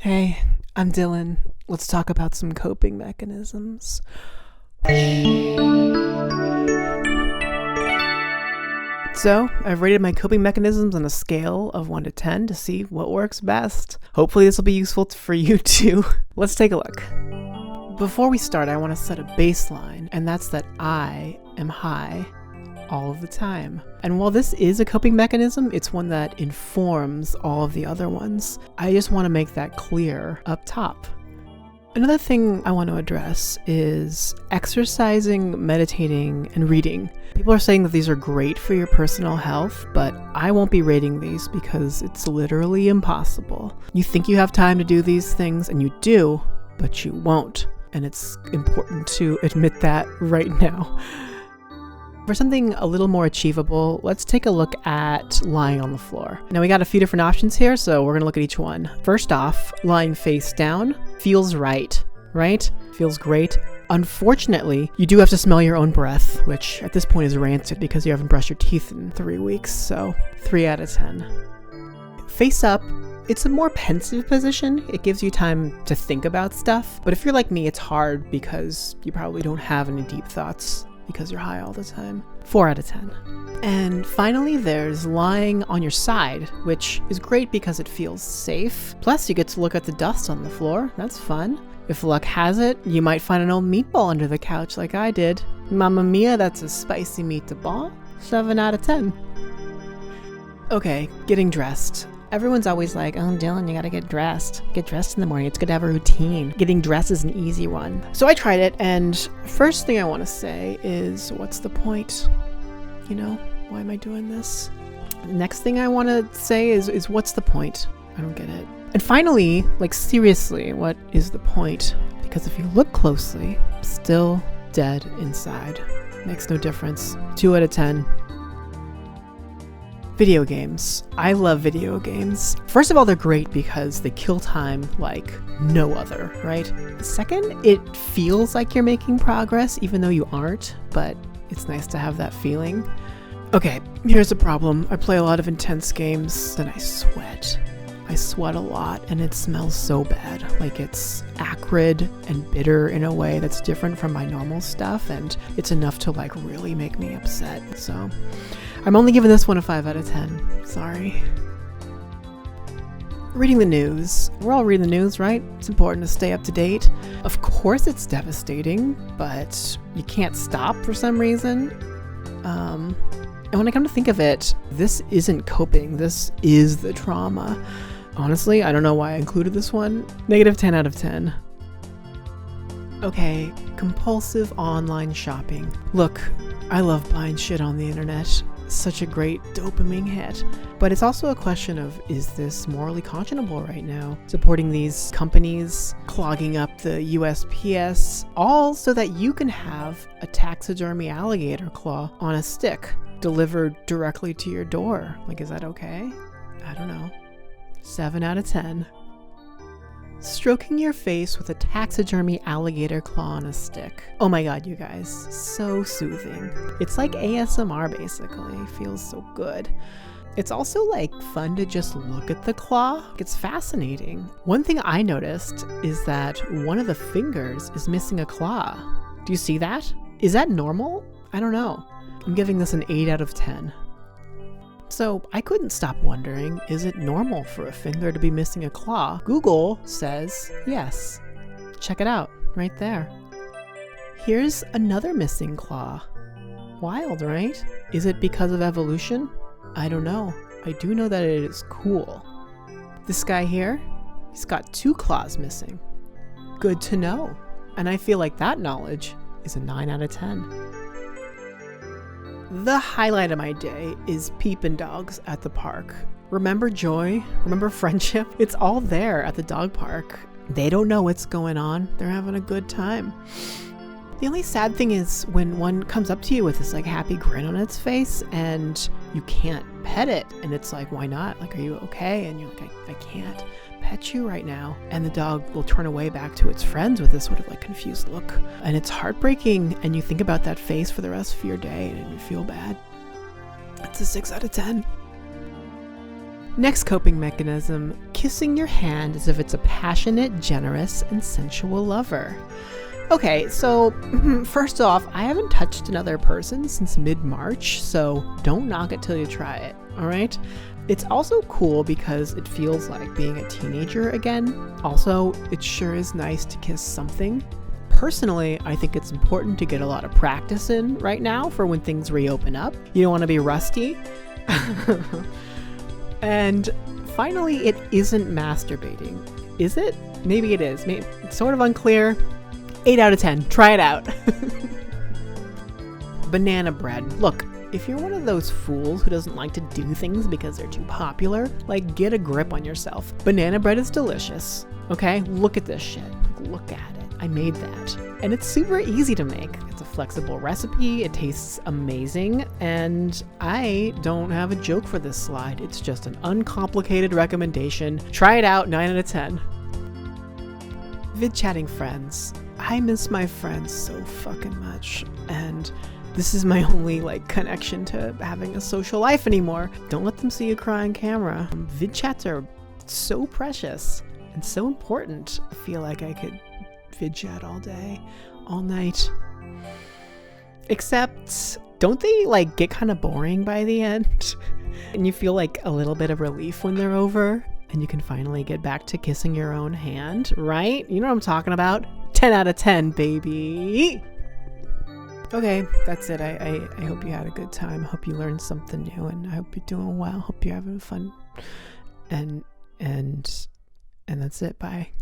Hey, I'm Dylan. Let's talk about some coping mechanisms. So, I've rated my coping mechanisms on a scale of 1 to 10 to see what works best. Hopefully this will be useful for you too. Let's take a look. Before we start, I want to set a baseline, and that's that I am high all of the time. And while this is a coping mechanism, it's one that informs all of the other ones. I just want to make that clear up top. Another thing I want to address is exercising, meditating, and reading. People are saying that these are great for your personal health, but I won't be rating these because it's literally impossible. You think you have time to do these things, and you do, but you won't. And it's important to admit that right now. For something a little more achievable, let's take a look at lying on the floor. Now we got a few different options here, so we're gonna look at each one. First off, lying face down feels right? Feels great. Unfortunately, you do have to smell your own breath, which at this point is rancid because you haven't brushed your teeth in 3 weeks, so 3 out of 10. Face up, it's a more pensive position. It gives you time to think about stuff, but if you're like me, it's hard because you probably don't have any deep thoughts because you're high all the time. 4 out of 10. And finally, there's lying on your side, which is great because it feels safe. Plus, you get to look at the dust on the floor. That's fun. If luck has it, you might find an old meatball under the couch like I did. Mamma mia, that's a spicy meatball. 7 out of 10. Okay, getting dressed. Everyone's always like, oh, Dylan, you gotta get dressed. Get dressed in the morning. It's good to have a routine. Getting dressed is an easy one. So I tried it, and first thing I want to say is, what's the point? You know, why am I doing this? Next thing I want to say is what's the point? I don't get it. And finally, like seriously, what is the point? Because if you look closely, still dead inside. Makes no difference. 2 out of 10. Video games. I love video games. First of all, they're great because they kill time like no other, right? Second, it feels like you're making progress even though you aren't, but it's nice to have that feeling. Okay, here's the problem. I play a lot of intense games and I sweat. I sweat a lot and it smells so bad. Like it's acrid and bitter in a way that's different from my normal stuff, and it's enough to like really make me upset. So I'm only giving this one a 5 out of 10. Sorry. Reading the news. We're all reading the news, right? It's important to stay up to date. Of course it's devastating, but you can't stop for some reason. And when I come to think of it, this isn't coping. This is the trauma. Honestly, I don't know why I included this one. Negative 10 out of 10. Okay, compulsive online shopping. Look, I love buying shit on the internet. Such a great dopamine hit. But it's also a question of, is this morally conscionable right now? Supporting these companies, clogging up the USPS, all so that you can have a taxidermy alligator claw on a stick delivered directly to your door. Like, is that okay? I don't know. 7 out of 10. Stroking your face with a taxidermy alligator claw on a stick. Oh my god, you guys. So soothing. It's like ASMR basically. It feels so good. It's also like fun to just look at the claw. It's fascinating. One thing I noticed is that one of the fingers is missing a claw. Do you see that? Is that normal? I don't know. I'm giving this an 8 out of 10. So I couldn't stop wondering, is it normal for a finger to be missing a claw? Google says yes. Check it out, right there. Here's another missing claw. Wild, right? Is it because of evolution? I don't know. I do know that it is cool. This guy here, he's got 2 claws missing. Good to know. And I feel like that knowledge is a 9 out of 10. The highlight of my day is peeping dogs at the park. Remember joy? Remember friendship? It's all there at the dog park. They don't know what's going on. They're having a good time. The only sad thing is when one comes up to you with this like happy grin on its face and you can't pet it. And it's like, why not? Like, are you okay? And you're like, I can't pet you right now. And the dog will turn away back to its friends with this sort of like confused look. And it's heartbreaking. And you think about that face for the rest of your day and you feel bad. It's a 6 out of 10. Next coping mechanism, kissing your hand as if it's a passionate, generous, and sensual lover. Okay, so first off, I haven't touched another person since mid-March, so don't knock it till you try it, all right? It's also cool because it feels like being a teenager again. Also, it sure is nice to kiss something. Personally, I think it's important to get a lot of practice in right now for when things reopen up. You don't want to be rusty. And finally, it isn't masturbating. Is it? Maybe it is. Maybe, it's sort of unclear. 8 out of 10. Try it out. Banana bread. Look, if you're one of those fools who doesn't like to do things because they're too popular, like, get a grip on yourself. Banana bread is delicious. Okay? Look at this shit. Look at it. I made that. And it's super easy to make. It's a flexible recipe, it tastes amazing, and I don't have a joke for this slide. It's just an uncomplicated recommendation. Try it out, 9 out of 10. Vid chatting friends. I miss my friends so fucking much, and this is my only connection to having a social life anymore. Don't let them see you cry on camera. Vid chats are so precious and so important. I feel like I could vid chat all day, all night. Except, don't they get kind of boring by the end? And you feel a little bit of relief when they're over and you can finally get back to kissing your own hand, right? You know what I'm talking about? 10 out of 10, baby. Okay, that's it. I hope you had a good time. I hope you learned something new, and I hope you're doing well. Hope you're having fun. And that's it. Bye.